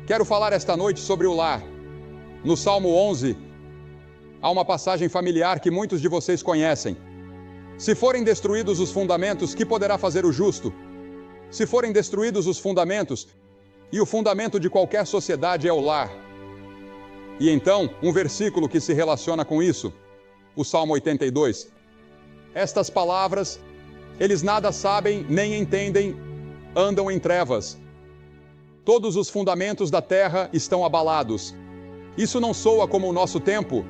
Quero falar esta noite sobre o lar. No Salmo 11, há uma passagem familiar que muitos de vocês conhecem. Se forem destruídos os fundamentos, que poderá fazer o justo? Se forem destruídos os fundamentos, e o fundamento de qualquer sociedade é o lar. E então, um versículo que se relaciona com isso, o Salmo 82. Estas palavras, eles nada sabem nem entendem, andam em trevas. Todos os fundamentos da terra estão abalados. Isso não soa como o nosso tempo?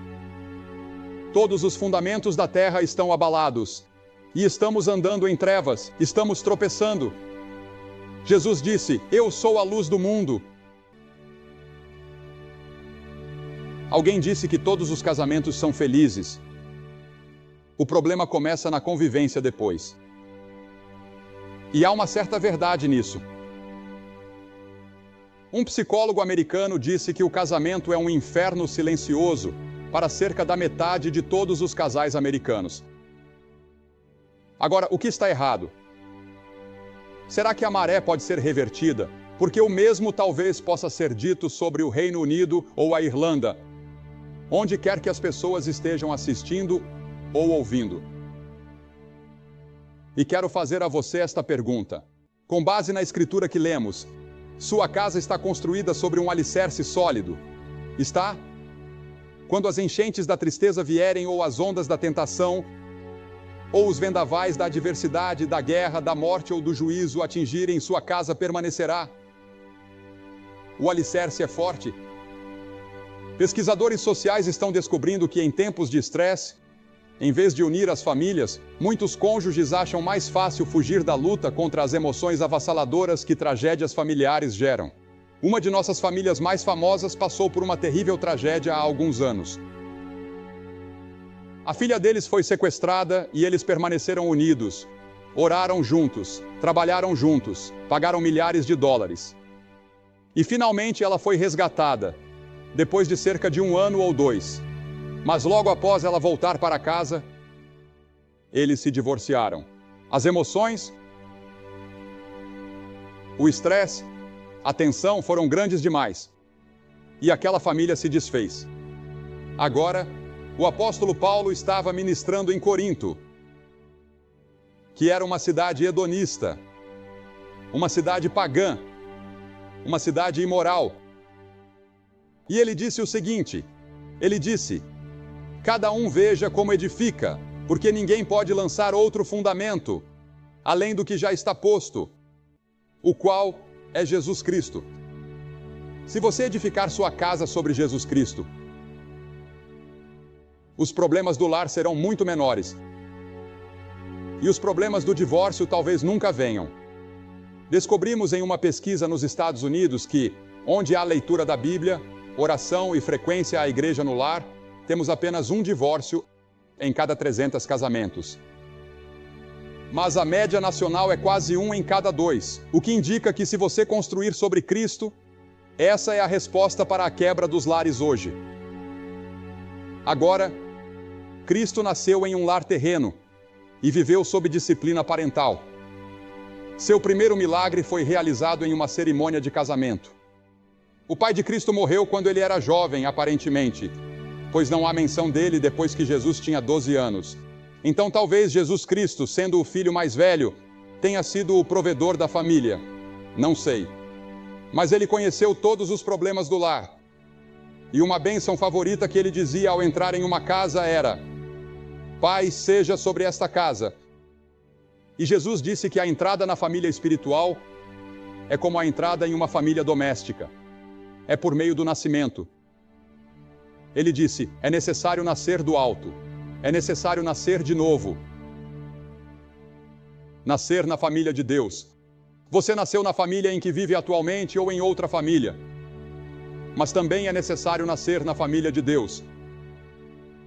Todos os fundamentos da terra estão abalados. E estamos andando em trevas, estamos tropeçando. Jesus disse: eu sou a luz do mundo. Alguém disse que todos os casamentos são felizes. O problema começa na convivência depois. E há uma certa verdade nisso. Um psicólogo americano disse que o casamento é um inferno silencioso para cerca da metade de todos os casais americanos. Agora, o que está errado? Será que a maré pode ser revertida? Porque o mesmo talvez possa ser dito sobre o Reino Unido ou a Irlanda, onde quer que as pessoas estejam assistindo ou ouvindo. E quero fazer a você esta pergunta. Com base na escritura que lemos, sua casa está construída sobre um alicerce sólido? Está? Quando as enchentes da tristeza vierem, ou as ondas da tentação, ou os vendavais da adversidade, da guerra, da morte ou do juízo atingirem, sua casa permanecerá? O alicerce é forte? Pesquisadores sociais estão descobrindo que em tempos de estresse, em vez de unir as famílias, muitos cônjuges acham mais fácil fugir da luta contra as emoções avassaladoras que tragédias familiares geram. Uma de nossas famílias mais famosas passou por uma terrível tragédia há alguns anos. A filha deles foi sequestrada e eles permaneceram unidos. Oraram juntos, trabalharam juntos, pagaram milhares de dólares. E finalmente ela foi resgatada, depois de cerca de 1 ano ou 2. Mas logo após ela voltar para casa, eles se divorciaram. As emoções, o estresse, a tensão foram grandes demais. E aquela família se desfez. Agora, o apóstolo Paulo estava ministrando em Corinto, que era uma cidade hedonista, uma cidade pagã, uma cidade imoral. E ele disse o seguinte, ele disse: cada um veja como edifica, porque ninguém pode lançar outro fundamento, além do que já está posto, o qual é Jesus Cristo. Se você edificar sua casa sobre Jesus Cristo, os problemas do lar serão muito menores. E os problemas do divórcio talvez nunca venham. Descobrimos em uma pesquisa nos Estados Unidos que, onde há leitura da Bíblia, oração e frequência à igreja no lar, temos apenas um divórcio em cada 300 casamentos. Mas a média nacional é quase 1 em cada 2, o que indica que se você construir sobre Cristo, essa é a resposta para a quebra dos lares hoje. Agora, Cristo nasceu em um lar terreno e viveu sob disciplina parental. Seu primeiro milagre foi realizado em uma cerimônia de casamento. O pai de Cristo morreu quando ele era jovem, aparentemente, pois não há menção dele depois que Jesus tinha 12 anos. Então talvez Jesus Cristo, sendo o filho mais velho, tenha sido o provedor da família. Não sei. Mas ele conheceu todos os problemas do lar. E uma bênção favorita que ele dizia ao entrar em uma casa era: paz seja sobre esta casa. E Jesus disse que a entrada na família espiritual é como a entrada em uma família doméstica. É por meio do nascimento. Ele disse: é necessário nascer do alto. É necessário nascer de novo. Nascer na família de Deus. Você nasceu na família em que vive atualmente ou em outra família. Mas também é necessário nascer na família de Deus.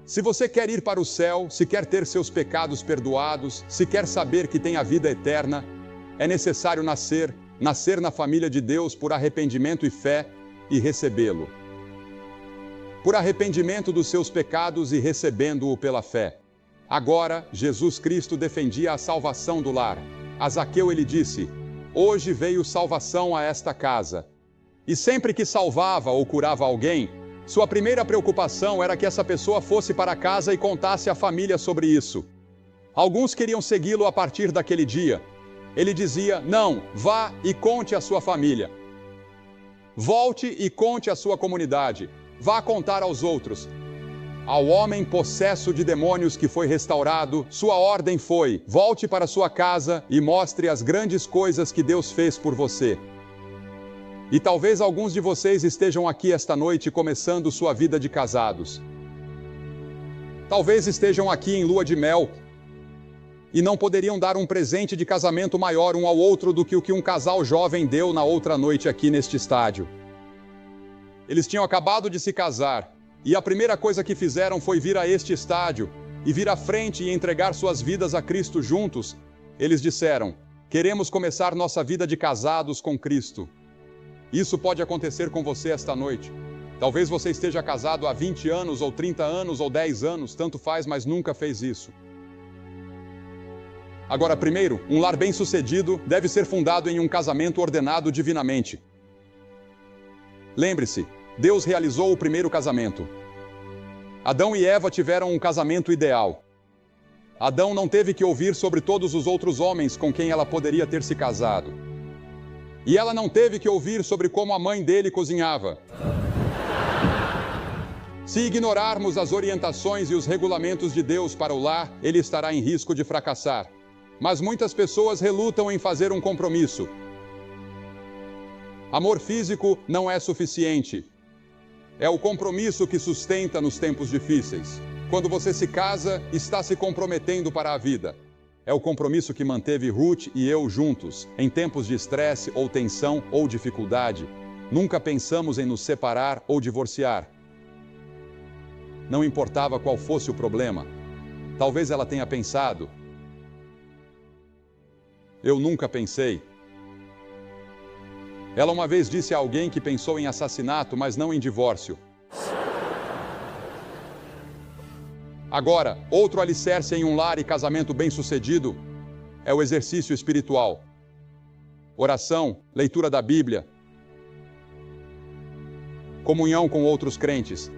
Se você quer ir para o céu, se quer ter seus pecados perdoados, se quer saber que tem a vida eterna, é necessário nascer na família de Deus por arrependimento e fé e recebê-lo. Por arrependimento dos seus pecados e recebendo-o pela fé. Agora, Jesus Cristo defendia a salvação do lar. A Zaqueu ele disse: hoje veio salvação a esta casa. E sempre que salvava ou curava alguém, sua primeira preocupação era que essa pessoa fosse para casa e contasse à família sobre isso. Alguns queriam segui-lo a partir daquele dia. Ele dizia: não, vá e conte à sua família. Volte e conte à sua comunidade. Vá contar aos outros. Ao homem possesso de demônios que foi restaurado, sua ordem foi: volte para sua casa e mostre as grandes coisas que Deus fez por você. E talvez alguns de vocês estejam aqui esta noite começando sua vida de casados. Talvez estejam aqui em lua de mel e não poderiam dar um presente de casamento maior um ao outro do que o que um casal jovem deu na outra noite aqui neste estádio. Eles tinham acabado de se casar e a primeira coisa que fizeram foi vir a este estádio e vir à frente e entregar suas vidas a Cristo juntos. Eles disseram: queremos começar nossa vida de casados com Cristo. Isso pode acontecer com você esta noite. Talvez você esteja casado há 20 anos, ou 30 anos, ou 10 anos, tanto faz, mas nunca fez isso. Agora, primeiro, um lar bem-sucedido deve ser fundado em um casamento ordenado divinamente. Lembre-se, Deus realizou o primeiro casamento. Adão e Eva tiveram um casamento ideal. Adão não teve que ouvir sobre todos os outros homens com quem ela poderia ter se casado. E ela não teve que ouvir sobre como a mãe dele cozinhava. Se ignorarmos as orientações e os regulamentos de Deus para o lar, ele estará em risco de fracassar. Mas muitas pessoas relutam em fazer um compromisso. Amor físico não é suficiente. É o compromisso que sustenta nos tempos difíceis. Quando você se casa, está se comprometendo para a vida. É o compromisso que manteve Ruth e eu juntos, em tempos de estresse ou tensão ou dificuldade. Nunca pensamos em nos separar ou divorciar. Não importava qual fosse o problema. Talvez ela tenha pensado: eu nunca pensei. Ela uma vez disse a alguém que pensou em assassinato, mas não em divórcio. Agora, outro alicerce em um lar e casamento bem-sucedido é o exercício espiritual. Oração, leitura da Bíblia, comunhão com outros crentes.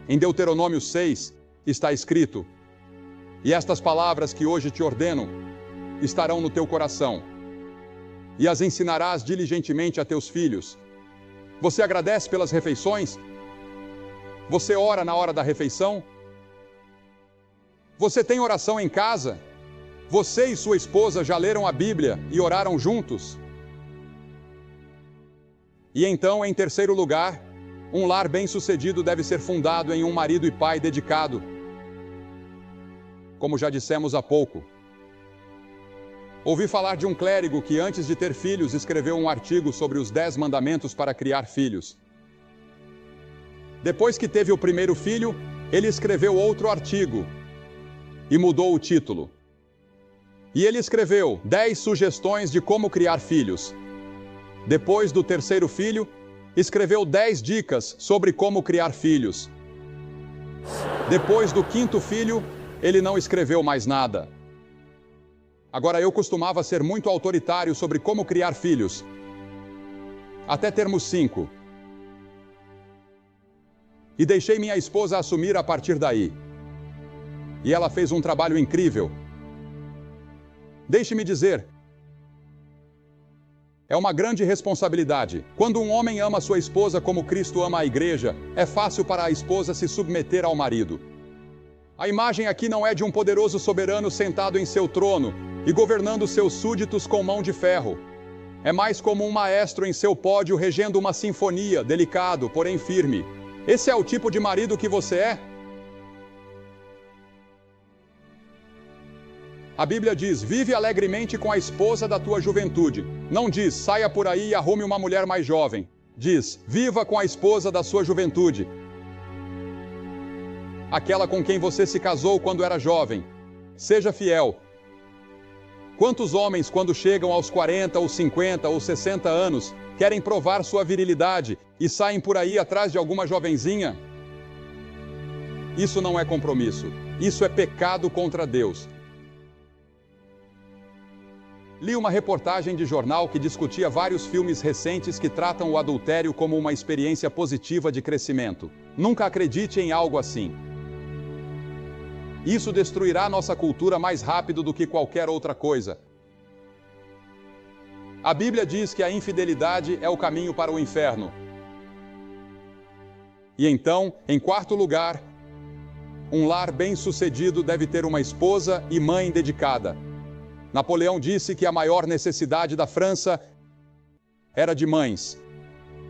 Em Deuteronômio 6 está escrito: e estas palavras que hoje te ordeno estarão no teu coração, e as ensinarás diligentemente a teus filhos. Você agradece pelas refeições? Você ora na hora da refeição? Você tem oração em casa? Você e sua esposa já leram a Bíblia e oraram juntos? E então, em terceiro lugar, um lar bem-sucedido deve ser fundado em um marido e pai dedicado. Como já dissemos há pouco, ouvi falar de um clérigo que, antes de ter filhos, escreveu um artigo sobre os 10 mandamentos para criar filhos. Depois que teve o primeiro filho, ele escreveu outro artigo e mudou o título. E ele escreveu 10 sugestões de como criar filhos. Depois do terceiro filho, escreveu 10 dicas sobre como criar filhos. Depois do quinto filho, ele não escreveu mais nada. Agora, eu costumava ser muito autoritário sobre como criar filhos, até termos 5. E deixei minha esposa assumir a partir daí. E ela fez um trabalho incrível. Deixe-me dizer, é uma grande responsabilidade. Quando um homem ama sua esposa como Cristo ama a igreja, é fácil para a esposa se submeter ao marido. A imagem aqui não é de um poderoso soberano sentado em seu trono e governando seus súditos com mão de ferro. É mais como um maestro em seu pódio regendo uma sinfonia, delicado, porém firme. Esse é o tipo de marido que você é? A Bíblia diz: vive alegremente com a esposa da tua juventude. Não diz: saia por aí e arrume uma mulher mais jovem. Diz: viva com a esposa da sua juventude. Aquela com quem você se casou quando era jovem. Seja fiel. Quantos homens, quando chegam aos 40 ou 50 ou 60 anos, querem provar sua virilidade e saem por aí atrás de alguma jovenzinha? Isso não é compromisso. Isso é pecado contra Deus. Li uma reportagem de jornal que discutia vários filmes recentes que tratam o adultério como uma experiência positiva de crescimento. Nunca acredite em algo assim. Isso destruirá nossa cultura mais rápido do que qualquer outra coisa. A Bíblia diz que a infidelidade é o caminho para o inferno. E então, em quarto lugar, um lar bem-sucedido deve ter uma esposa e mãe dedicada. Napoleão disse que a maior necessidade da França era de mães.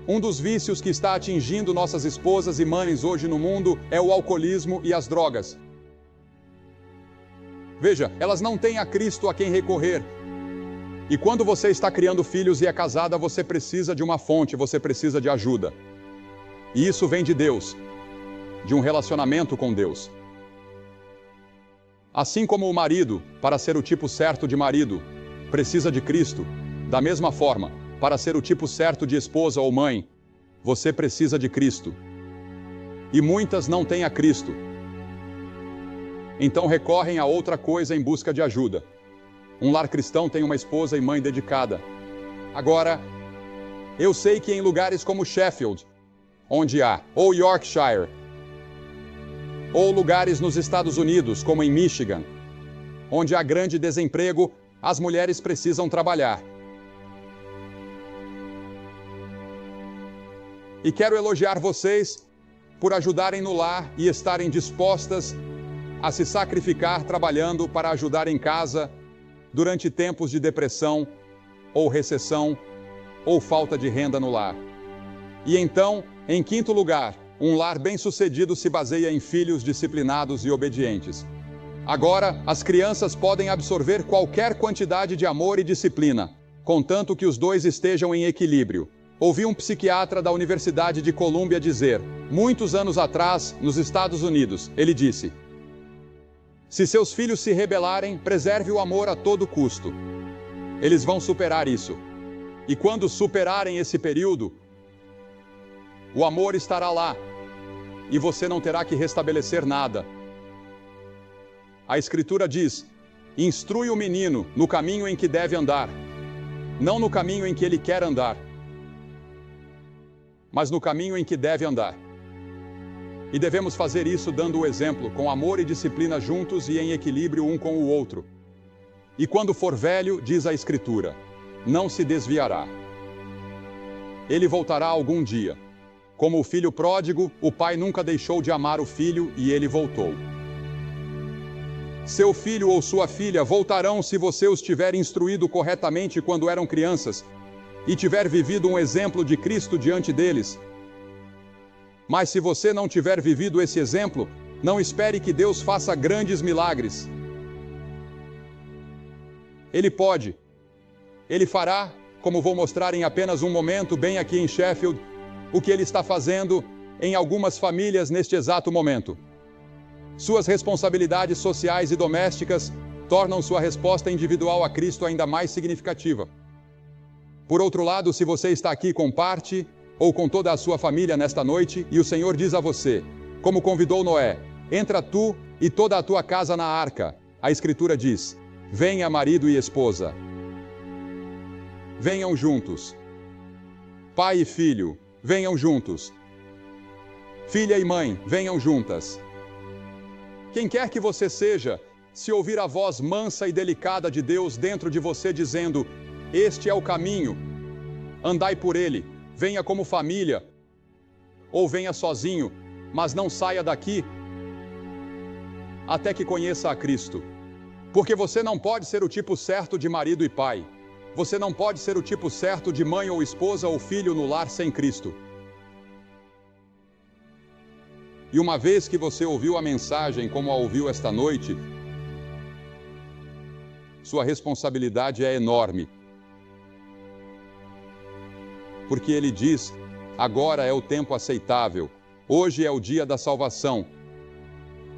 Um dos vícios que está atingindo nossas esposas e mães hoje no mundo é o alcoolismo e as drogas. Veja, elas não têm a Cristo a quem recorrer. E quando você está criando filhos e é casada, você precisa de uma fonte, você precisa de ajuda. E isso vem de Deus, de um relacionamento com Deus. Assim como o marido, para ser o tipo certo de marido, precisa de Cristo, da mesma forma, para ser o tipo certo de esposa ou mãe, você precisa de Cristo. E muitas não têm a Cristo. Então recorrem a outra coisa em busca de ajuda. Um lar cristão tem uma esposa e mãe dedicada. Agora, eu sei que em lugares como Sheffield, onde há, ou Yorkshire, ou lugares nos Estados Unidos, como em Michigan, onde há grande desemprego, as mulheres precisam trabalhar. E quero elogiar vocês por ajudarem no lar e estarem dispostas a se sacrificar trabalhando para ajudar em casa durante tempos de depressão, ou recessão, ou falta de renda no lar. E então, em quinto lugar, um lar bem-sucedido se baseia em filhos disciplinados e obedientes. Agora, as crianças podem absorver qualquer quantidade de amor e disciplina, contanto que os dois estejam em equilíbrio. Ouvi um psiquiatra da Universidade de Colômbia dizer, muitos anos atrás, nos Estados Unidos, ele disse: se seus filhos se rebelarem, preserve o amor a todo custo. Eles vão superar isso. E quando superarem esse período, o amor estará lá. E você não terá que restabelecer nada. A Escritura diz, instrui o menino no caminho em que deve andar, não no caminho em que ele quer andar, mas no caminho em que deve andar. E devemos fazer isso dando o exemplo, com amor e disciplina juntos e em equilíbrio um com o outro. E quando for velho, diz a Escritura, não se desviará. Ele voltará algum dia. Como o filho pródigo, o pai nunca deixou de amar o filho e ele voltou. Seu filho ou sua filha voltarão se você os tiver instruído corretamente quando eram crianças e tiver vivido um exemplo de Cristo diante deles. Mas se você não tiver vivido esse exemplo, não espere que Deus faça grandes milagres. Ele pode. Ele fará, como vou mostrar em apenas um momento, bem aqui em Sheffield, o que Ele está fazendo em algumas famílias neste exato momento. Suas responsabilidades sociais e domésticas tornam sua resposta individual a Cristo ainda mais significativa. Por outro lado, se você está aqui com parte ou com toda a sua família nesta noite e o Senhor diz a você, como convidou Noé, entra tu e toda a tua casa na arca, a Escritura diz, venha marido e esposa. Venham juntos. Pai e filho, venham juntos. Filha e mãe, venham juntas. Quem quer que você seja, se ouvir a voz mansa e delicada de Deus dentro de você dizendo, este é o caminho, andai por ele, venha como família, ou venha sozinho, mas não saia daqui, até que conheça a Cristo. Porque você não pode ser o tipo certo de marido e pai. Você não pode ser o tipo certo de mãe ou esposa ou filho no lar sem Cristo. E uma vez que você ouviu a mensagem como a ouviu esta noite, sua responsabilidade é enorme. Porque ele diz, agora é o tempo aceitável, hoje é o dia da salvação.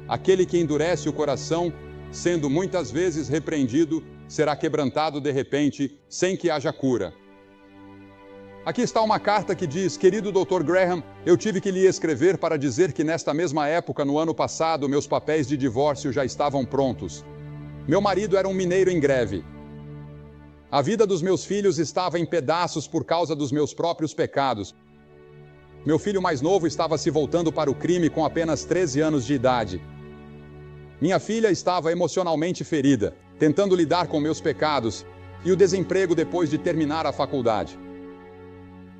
Aquele que endurece o coração, sendo muitas vezes repreendido, será quebrantado de repente, sem que haja cura. Aqui está uma carta que diz, querido Dr. Graham, eu tive que lhe escrever para dizer que nesta mesma época, no ano passado, meus papéis de divórcio já estavam prontos. Meu marido era um mineiro em greve. A vida dos meus filhos estava em pedaços por causa dos meus próprios pecados. Meu filho mais novo estava se voltando para o crime com apenas 13 anos de idade. Minha filha estava emocionalmente ferida, tentando lidar com meus pecados e o desemprego depois de terminar a faculdade.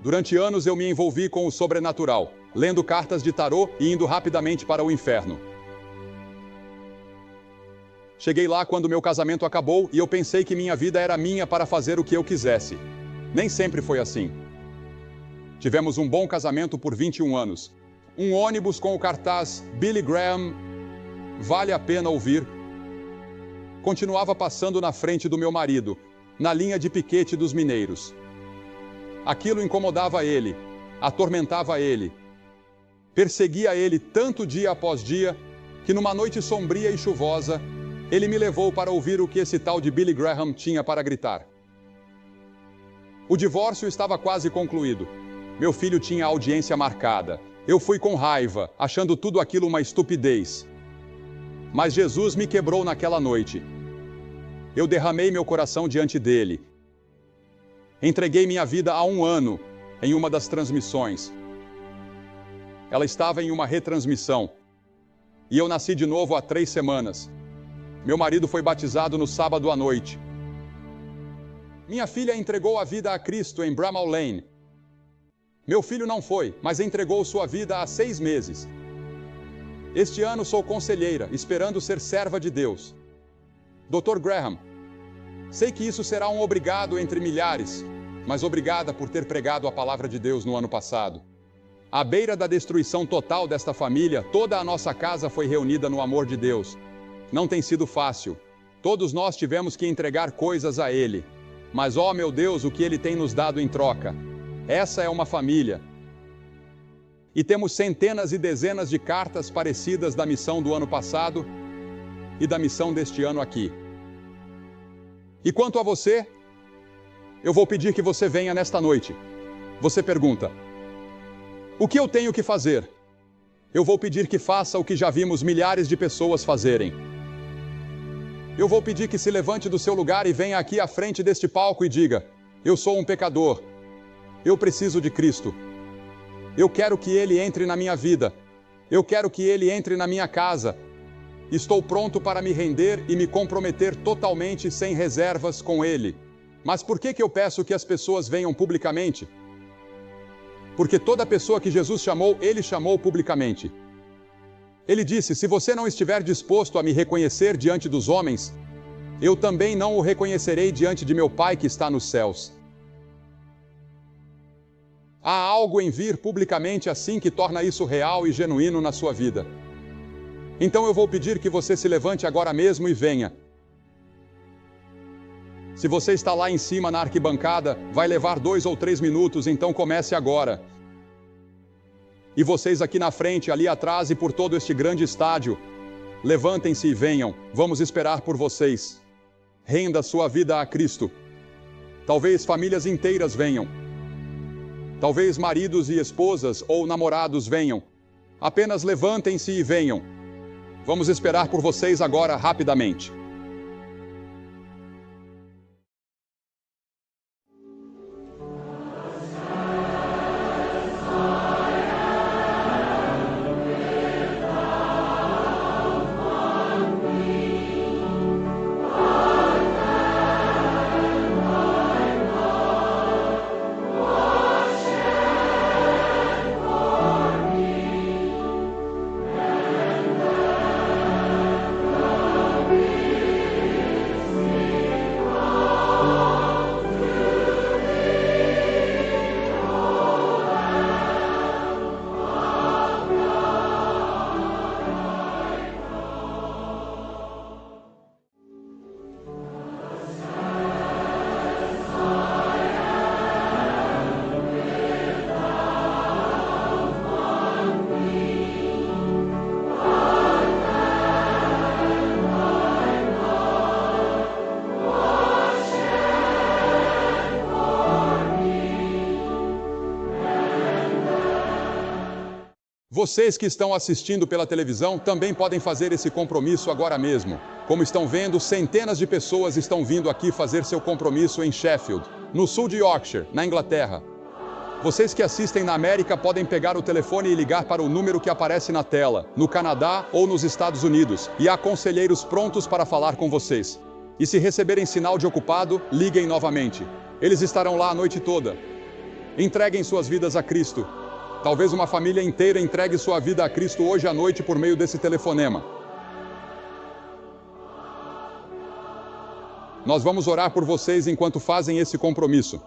Durante anos eu me envolvi com o sobrenatural, lendo cartas de tarô e indo rapidamente para o inferno. Cheguei lá quando meu casamento acabou e eu pensei que minha vida era minha para fazer o que eu quisesse. Nem sempre foi assim. Tivemos um bom casamento por 21 anos. Um ônibus com o cartaz Billy Graham, vale a pena ouvir, continuava passando na frente do meu marido, na linha de piquete dos mineiros. Aquilo incomodava ele, atormentava ele, perseguia ele tanto dia após dia, que numa noite sombria e chuvosa, ele me levou para ouvir o que esse tal de Billy Graham tinha para gritar. O divórcio estava quase concluído. Meu filho tinha audiência marcada. Eu fui com raiva, achando tudo aquilo uma estupidez. Mas Jesus me quebrou naquela noite. Eu derramei meu coração diante dele. Entreguei minha vida há 1 ano em uma das transmissões. Ela estava em uma retransmissão. E eu nasci de novo há 3 semanas. Meu marido foi batizado no sábado à noite. Minha filha entregou a vida a Cristo em Bramall Lane. Meu filho não foi, mas entregou sua vida há 6 meses. Este ano sou conselheira, esperando ser serva de Deus. Dr. Graham, sei que isso será um obrigado entre milhares, mas obrigada por ter pregado a palavra de Deus no ano passado. À beira da destruição total desta família, toda a nossa casa foi reunida no amor de Deus. Não tem sido fácil. Todos nós tivemos que entregar coisas a Ele. Mas, ó meu Deus, o que Ele tem nos dado em troca. Essa é uma família. E temos centenas e dezenas de cartas parecidas da missão do ano passado e da missão deste ano aqui. E quanto a você, eu vou pedir que você venha nesta noite. Você pergunta: o que eu tenho que fazer? Eu vou pedir que faça o que já vimos milhares de pessoas fazerem. Eu vou pedir que se levante do seu lugar e venha aqui à frente deste palco e diga: eu sou um pecador. Eu preciso de Cristo. Eu quero que Ele entre na minha vida. Eu quero que Ele entre na minha casa. Estou pronto para me render e me comprometer totalmente sem reservas com Ele. Mas por que eu peço que as pessoas venham publicamente? Porque toda pessoa que Jesus chamou, Ele chamou publicamente. Ele disse: se você não estiver disposto a me reconhecer diante dos homens, eu também não o reconhecerei diante de meu Pai que está nos céus. Há algo em vir publicamente assim que torna isso real e genuíno na sua vida. Então eu vou pedir que você se levante agora mesmo e venha. Se você está lá em cima na arquibancada, vai levar 2 ou 3 minutos, então comece agora. E vocês aqui na frente, ali atrás e por todo este grande estádio, levantem-se e venham, vamos esperar por vocês. Renda sua vida a Cristo. Talvez famílias inteiras venham. Talvez maridos e esposas ou namorados venham. Apenas levantem-se e venham. Vamos esperar por vocês agora rapidamente. Vocês que estão assistindo pela televisão também podem fazer esse compromisso agora mesmo. Como estão vendo, centenas de pessoas estão vindo aqui fazer seu compromisso em Sheffield, no sul de Yorkshire, na Inglaterra. Vocês que assistem na América podem pegar o telefone e ligar para o número que aparece na tela, no Canadá ou nos Estados Unidos, e há conselheiros prontos para falar com vocês. E se receberem sinal de ocupado, liguem novamente. Eles estarão lá a noite toda. Entreguem suas vidas a Cristo. Talvez uma família inteira entregue sua vida a Cristo hoje à noite por meio desse telefonema. Nós vamos orar por vocês enquanto fazem esse compromisso.